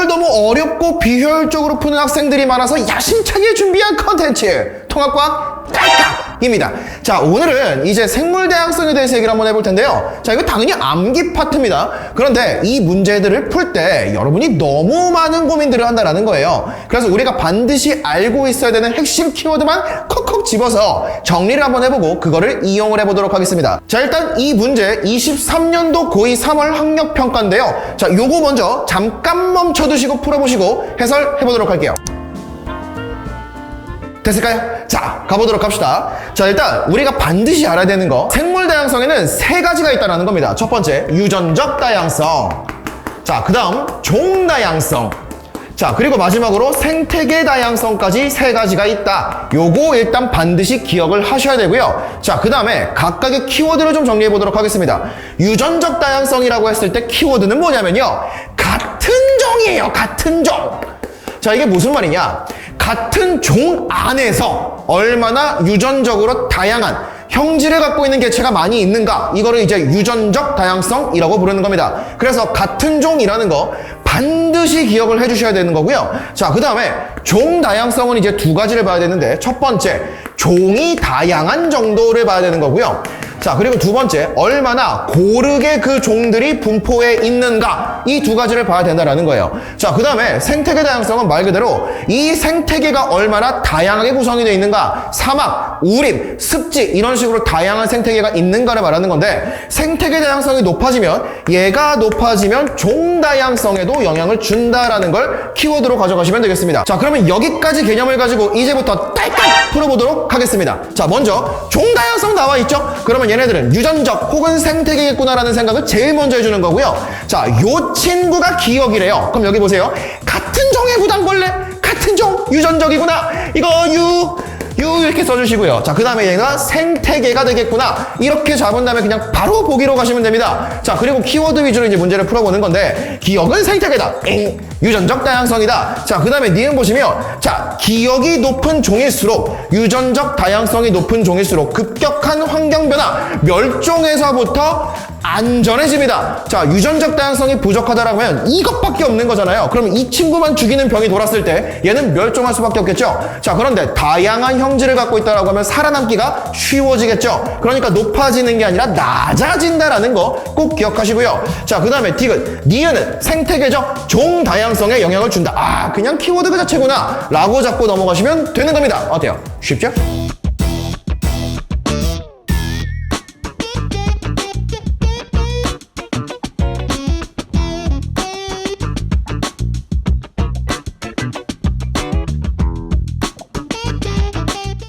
이걸 너무 어렵고 비효율적으로 푸는 학생들이 많아서 야심차게 준비한 컨텐츠 통합과학 입니다. 자, 오늘은 이제 생물 다양성에 대해서 얘기를 한번 해볼 텐데요. 자, 이거 당연히 암기 파트입니다. 그런데 이 문제들을 풀 때 여러분이 너무 많은 고민들을 한다는 거예요. 그래서 우리가 반드시 알고 있어야 되는 핵심 키워드만 콕콕 집어서 정리를 한번 해보고 그거를 이용을 해보도록 하겠습니다. 자, 일단 이 문제 23년도 고2 3월 학력평가인데요. 자, 요거 먼저 잠깐 멈춰두시고 풀어보시고 해설해보도록 할게요. 됐을까요? 자, 가보도록 합시다. 자, 일단 우리가 반드시 알아야 되는 거, 생물 다양성에는 세 가지가 있다는 겁니다. 첫 번째, 유전적 다양성. 자, 그 다음 종 다양성. 자, 그리고 마지막으로 생태계 다양성까지 세 가지가 있다. 요거 일단 반드시 기억을 하셔야 되고요. 자, 그 다음에 각각의 키워드를 좀 정리해 보도록 하겠습니다. 유전적 다양성이라고 했을 때 키워드는 뭐냐면요, 같은 종이에요. 같은 종. 자, 이게 무슨 말이냐, 같은 종 안에서 얼마나 유전적으로 다양한 형질을 갖고 있는 개체가 많이 있는가, 이거를 이제 유전적 다양성이라고 부르는 겁니다. 그래서 같은 종이라는 거 반드시 기억을 해주셔야 되는 거고요. 자, 그 다음에 종 다양성은 이제 두 가지를 봐야 되는데, 첫 번째, 종이 다양한 정도를 봐야 되는 거고요. 자, 그리고 두 번째, 얼마나 고르게 그 종들이 분포해 있는가, 이 두 가지를 봐야 된다는 거예요. 자, 그 다음에 생태계 다양성은 말 그대로 이 생태계가 얼마나 다양하게 구성이 되어 있는가, 사막, 우림, 습지 이런 식으로 다양한 생태계가 있는가를 말하는 건데, 생태계 다양성이 높아지면, 얘가 높아지면 종 다양성에도 영향을 준다라는 걸 키워드로 가져가시면 되겠습니다. 자, 그러면 여기까지 개념을 가지고 이제부터 딸깍 풀어보도록 하겠습니다. 자, 먼저 종 다양성 나와 있죠? 그러면 얘네들은 유전적 혹은 생태계겠구나라는 생각을 제일 먼저 해주는 거고요. 자, 요 친구가 기억이래요. 그럼 여기 보세요. 같은 종의 구당벌레, 같은 종, 유전적이구나. 이거 유 이렇게 써주시고요. 자, 그 다음에 얘가 생태계가 되겠구나. 이렇게 잡은 다음에 그냥 바로 보기로 가시면 됩니다. 자, 그리고 키워드 위주로 이제 문제를 풀어보는 건데, 기억은 생태계다. 유전적 다양성이다. 자, 그 다음에 니은 보시면, 자, 기억이 높은 종일수록, 유전적 다양성이 높은 종일수록 급격한 환경 변화, 멸종에서부터 안전해집니다. 자, 유전적 다양성이 부족하다라고 하면 이것밖에 없는 거잖아요. 그럼 이 친구만 죽이는 병이 돌았을 때 얘는 멸종할 수밖에 없겠죠. 자, 그런데 다양한 형질을 갖고 있다라고 하면 살아남기가 쉬워지겠죠. 그러니까 높아지는 게 아니라 낮아진다라는 거 꼭 기억하시고요. 자, 그 다음에 디귿, 니은은 생태계적 종 다양성에 영향을 준다. 아, 그냥 키워드 그 자체구나 라고 잡고 넘어가시면 되는 겁니다. 어때요? 쉽죠?